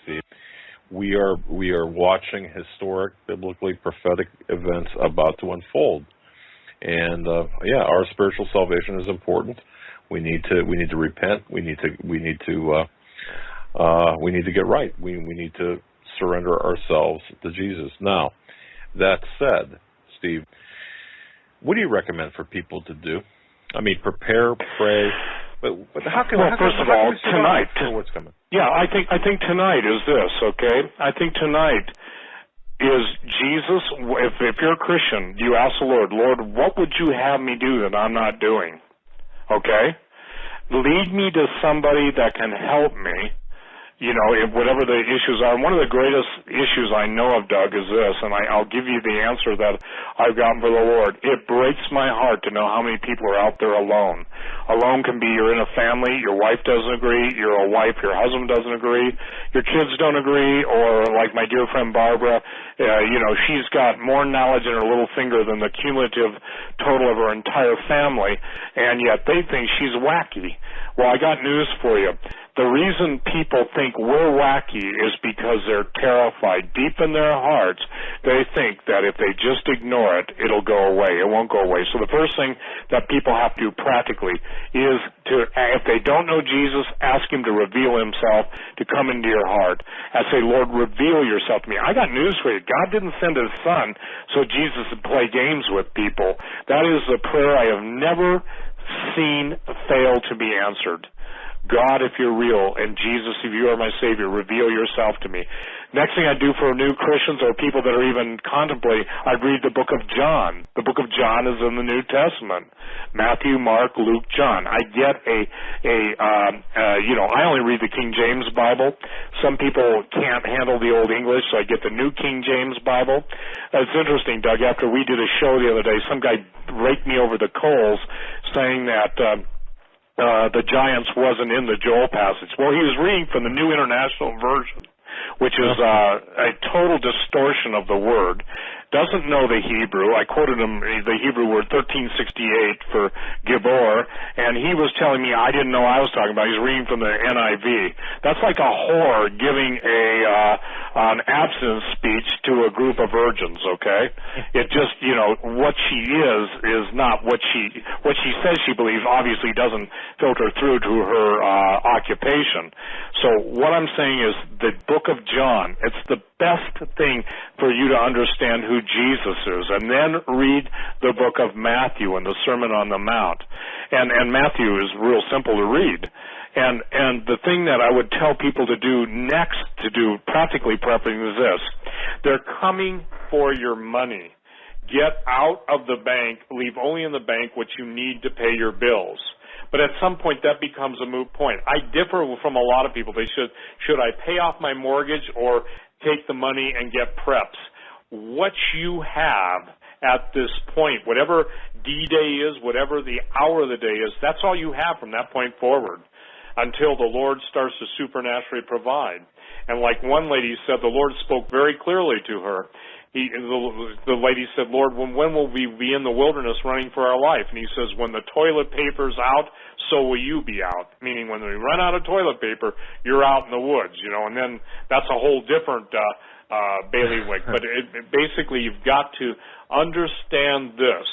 Steve. We are watching historic, biblically prophetic events about to unfold, and our spiritual salvation is important. We need to repent. We need to get right. We need to surrender ourselves to Jesus. Now, that said, Steve, what do you recommend for people to do? I mean, prepare, pray. But how can first of all, tonight, what's coming? Yeah, I think tonight is this, okay? I think tonight is Jesus. If you're a Christian, you ask the Lord, what would you have me do that I'm not doing? Okay? Lead me to somebody that can help me, whatever the issues are. One of the greatest issues I know of, Doug, is this, and I'll give you the answer that I've gotten for the Lord. It breaks my heart to know how many people are out there alone. Alone can be you're in a family, your wife doesn't agree, you're a wife, your husband doesn't agree, your kids don't agree, or like my dear friend Barbara, she's got more knowledge in her little finger than the cumulative total of her entire family, and yet they think she's wacky. Well, I got news for you. The reason people think we're wacky is because they're terrified. Deep in their hearts, they think that if they just ignore it, it'll go away. It won't go away. So the first thing that people have to do practically is to, if they don't know Jesus, ask him to reveal himself, to come into your heart. And say, Lord, reveal yourself to me. I got news for you. God didn't send his son so Jesus would play games with people. That is a prayer I have never seen fail to be answered. God, if you're real, and Jesus, if you are my Savior, reveal yourself to me. Next thing I do for new Christians or people that are even contemplating, I read the book of John. The book of John is in the New Testament. Matthew, Mark, Luke, John. I get I only read the King James Bible. Some people can't handle the Old English, so I get the New King James Bible. It's interesting, Doug, after we did a show the other day, some guy raked me over the coals saying that the giants wasn't in the Joel passage. Well, he was reading from the New International Version, which is a total distortion of the word. Doesn't know the Hebrew. I quoted him the Hebrew word 1368 for Gibor, and he was telling me I didn't know I was talking about. He's reading from the NIV. That's like a whore giving an abstinence speech to a group of virgins, okay? It just, what she is not what she says she believes obviously doesn't filter through to her occupation. So what I'm saying is the book of John, it's the best thing for you to understand who Jesus is, and then read the book of Matthew and the Sermon on the Mount. And Matthew is real simple to read. And the thing that I would tell people to do next, to do practically prepping, is this. They're coming for your money. Get out of the bank, leave only in the bank what you need to pay your bills. But at some point, that becomes a moot point. I differ from a lot of people. They should I pay off my mortgage or take the money and get preps? What you have at this point, whatever D-Day is, whatever the hour of the day is, that's all you have from that point forward until the Lord starts to supernaturally provide. And like one lady said, the Lord spoke very clearly to her. The lady said, Lord, when will we be in the wilderness running for our life? And he says, when the toilet paper's out, so will you be out. Meaning when we run out of toilet paper, you're out in the woods, and then that's a whole different bailiwick. But basically you've got to understand this,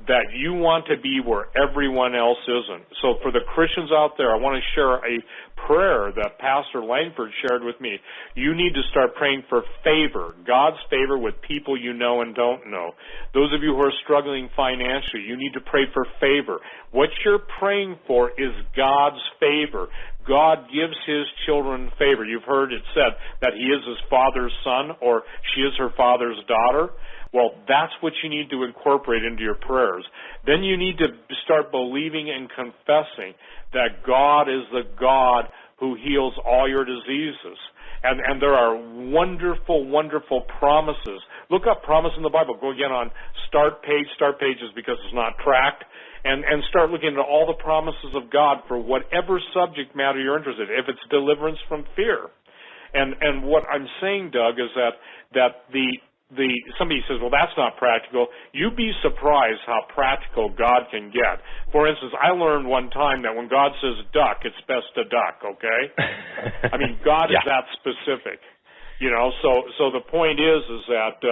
that you want to be where everyone else isn't. So for the Christians out there, I want to share a prayer that Pastor Langford shared with me. You need to start praying for favor, God's favor with people you know and don't know. Those of you who are struggling financially, you need to pray for favor. What you're praying for is God's favor. God gives his children favor. You've heard it said that he is his father's son or she is her father's daughter. Well, that's what you need to incorporate into your prayers. Then you need to start believing and confessing that God is the God who heals all your diseases. And there are wonderful, wonderful promises. Look up promise in the Bible. Go again on start pages because it's not tracked. And start looking at all the promises of God for whatever subject matter you're interested in, if it's deliverance from fear. And what I'm saying, Doug, is that the somebody says, well, that's not practical. You'd be surprised how practical God can get. For instance, I learned one time that when God says duck, it's best to duck, okay? I mean, God is that specific. You know, so the point is that,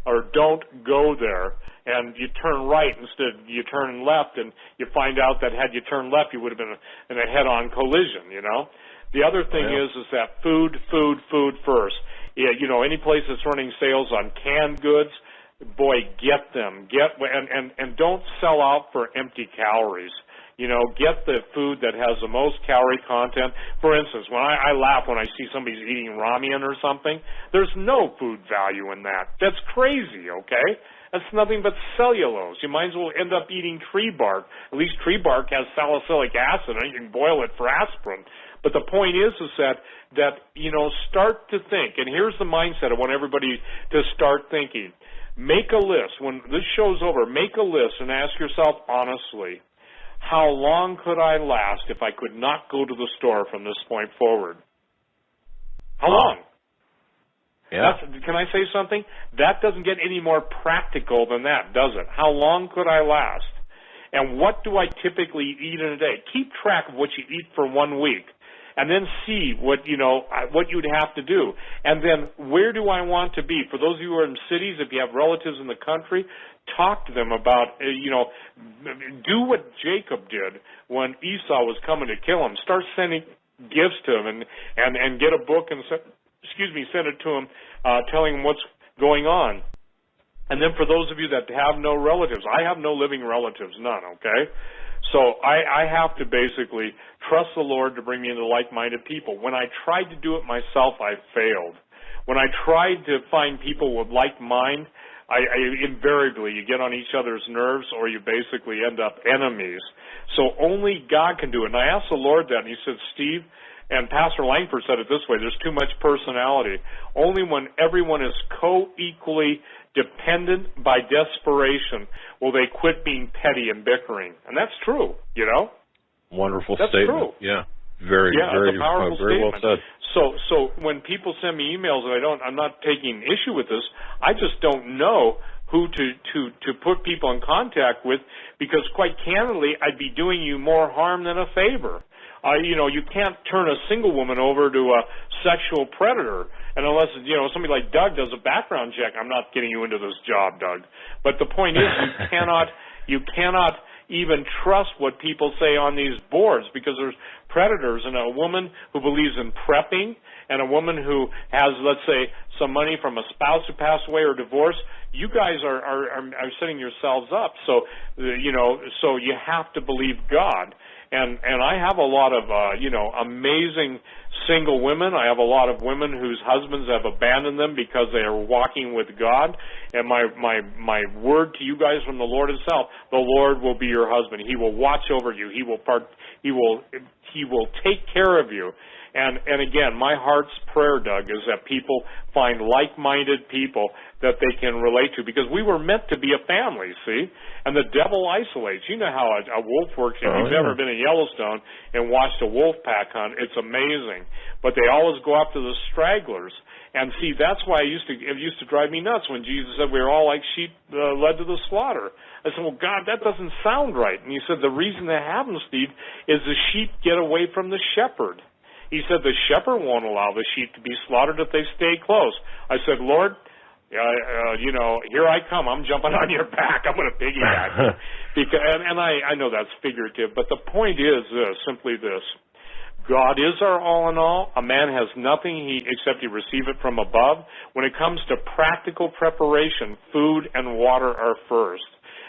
or don't go there, and you turn right instead, you turn left, and you find out that had you turned left, you would have been in a head-on collision, you know? The other thing is that food first. Yeah, you know, any place that's running sales on canned goods, boy, get them. And don't sell out for empty calories. You know, get the food that has the most calorie content. For instance, when I laugh when I see somebody's eating ramen or something, there's no food value in that. That's crazy, okay? That's nothing but cellulose. You might as well end up eating tree bark. At least tree bark has salicylic acid, and you can boil it for aspirin. But the point is that, you know, start to think, and here's the mindset I want everybody to start thinking. Make a list. When this show's over, make a list and ask yourself honestly, how long could I last if I could not go to the store from this point forward? How long? Yeah. Can I say something? That doesn't get any more practical than that, does it? How long could I last? And what do I typically eat in a day? Keep track of what you eat for 1 week. And then see what you'd have to do. And then where do I want to be? For those of you who are in cities, if you have relatives in the country, talk to them about, do what Jacob did when Esau was coming to kill him. Start sending gifts to him and get a book and send it to him, telling him what's going on. And then for those of you that have no relatives, I have no living relatives, none, okay? So I have to basically trust the Lord to bring me into like-minded people. When I tried to do it myself, I failed. When I tried to find people with like mind, I invariably, you get on each other's nerves or you basically end up enemies. So only God can do it. And I asked the Lord that, and he said, Steve, and Pastor Langford said it this way, there's too much personality. Only when everyone is co-equally dependent by desperation will they quit being petty and bickering. And that's true, you know? Wonderful that's statement. True. Yeah. Very well said. So when people send me emails and I'm not taking issue with this, I just don't know who to put people in contact with, because quite candidly, I'd be doing you more harm than a favor. You can't turn a single woman over to a sexual predator, and unless, somebody like Doug does a background check, I'm not getting you into this job, Doug. But the point is, you cannot even trust what people say on these boards, because there's predators, and a woman who believes in prepping and a woman who has, let's say, some money from a spouse who passed away or divorced, you guys are setting yourselves up. So, so you have to believe God. And I have a lot of, amazing single women. I have a lot of women whose husbands have abandoned them because they are walking with God. And my word to you guys from the Lord himself, the Lord will be your husband. He will watch over you. He will take care of you. And again, my heart's prayer, Doug, is that people find like-minded people that they can relate to, because we were meant to be a family, see? And the devil isolates. You know how a wolf works. If you've ever been in Yellowstone and watched a wolf pack hunt, it's amazing. But they always go after the stragglers. And see, that's why it used to drive me nuts when Jesus said we were all like sheep led to the slaughter. I said, well, God, that doesn't sound right. And he said, the reason that happens, Steve, is the sheep get away from the shepherd. He said the shepherd won't allow the sheep to be slaughtered if they stay close. I said, Lord, here I come. I'm jumping on your back. I'm going to piggyback. And I know that's figurative, but the point is simply this. God is our all in all. A man has nothing except he receive it from above. When it comes to practical preparation, food and water are first.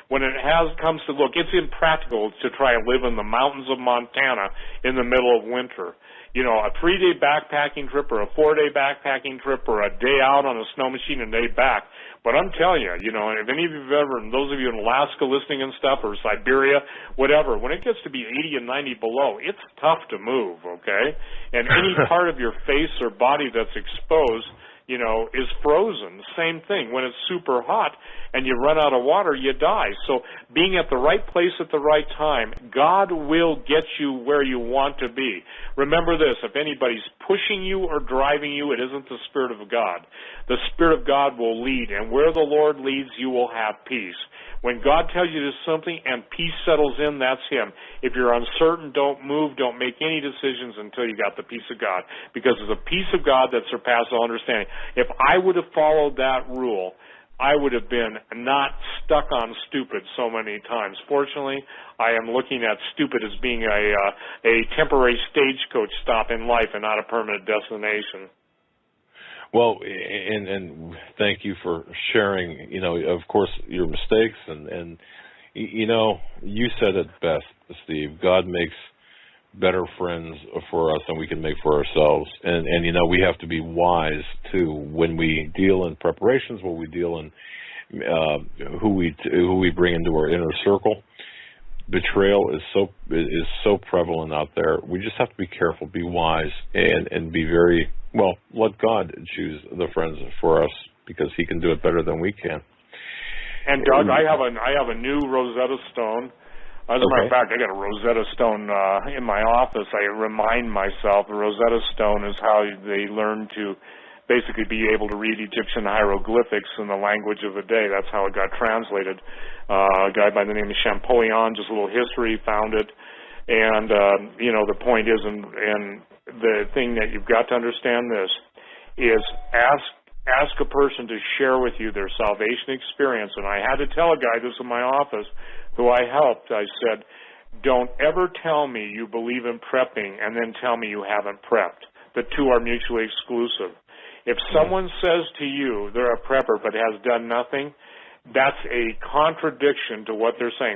When it comes to, look, it's impractical to try and live in the mountains of Montana in the middle of winter. A 3-day backpacking trip or a 4-day backpacking trip or a day out on a snow machine and day back. But I'm telling you, if any of you have ever, and those of you in Alaska listening and stuff, or Siberia, whatever, when it gets to be 80 and 90 below, it's tough to move, okay? And any part of your face or body that's exposed, is frozen. Same thing. When it's super hot and you run out of water, you die. So being at the right place at the right time, God will get you where you want to be. Remember this, if anybody's pushing you or driving you, it isn't the Spirit of God. The Spirit of God will lead, and where the Lord leads, you will have peace. When God tells you to do something and peace settles in, that's Him. If you're uncertain, don't move, don't make any decisions until you got the peace of God, because it's a peace of God that surpasses all understanding. If I would have followed that rule, I would have been not stuck on stupid so many times. Fortunately, I am looking at stupid as being a temporary stagecoach stop in life and not a permanent destination. Well, and thank you for sharing, of course, your mistakes. And you said it best, Steve. God makes better friends for us than we can make for ourselves. And we have to be wise, too, when we deal in preparations, when we deal in who we bring into our inner circle. Betrayal is so prevalent out there. We just have to be careful, be wise, and be very, let God choose the friends for us, because He can do it better than we can. And Doug, I have a new Rosetta Stone. As a matter of fact, I got a Rosetta Stone in my office. I remind myself the Rosetta Stone is how they learn to basically be able to read Egyptian hieroglyphics in the language of the day. That's how it got translated. A guy by the name of Champollion, just a little history, found it. And, the point is, and the thing that you've got to understand this, is ask a person to share with you their salvation experience. And I had to tell a guy this in my office who I helped. I said, don't ever tell me you believe in prepping and then tell me you haven't prepped. The two are mutually exclusive. If someone says to you they're a prepper but has done nothing, that's a contradiction to what they're saying.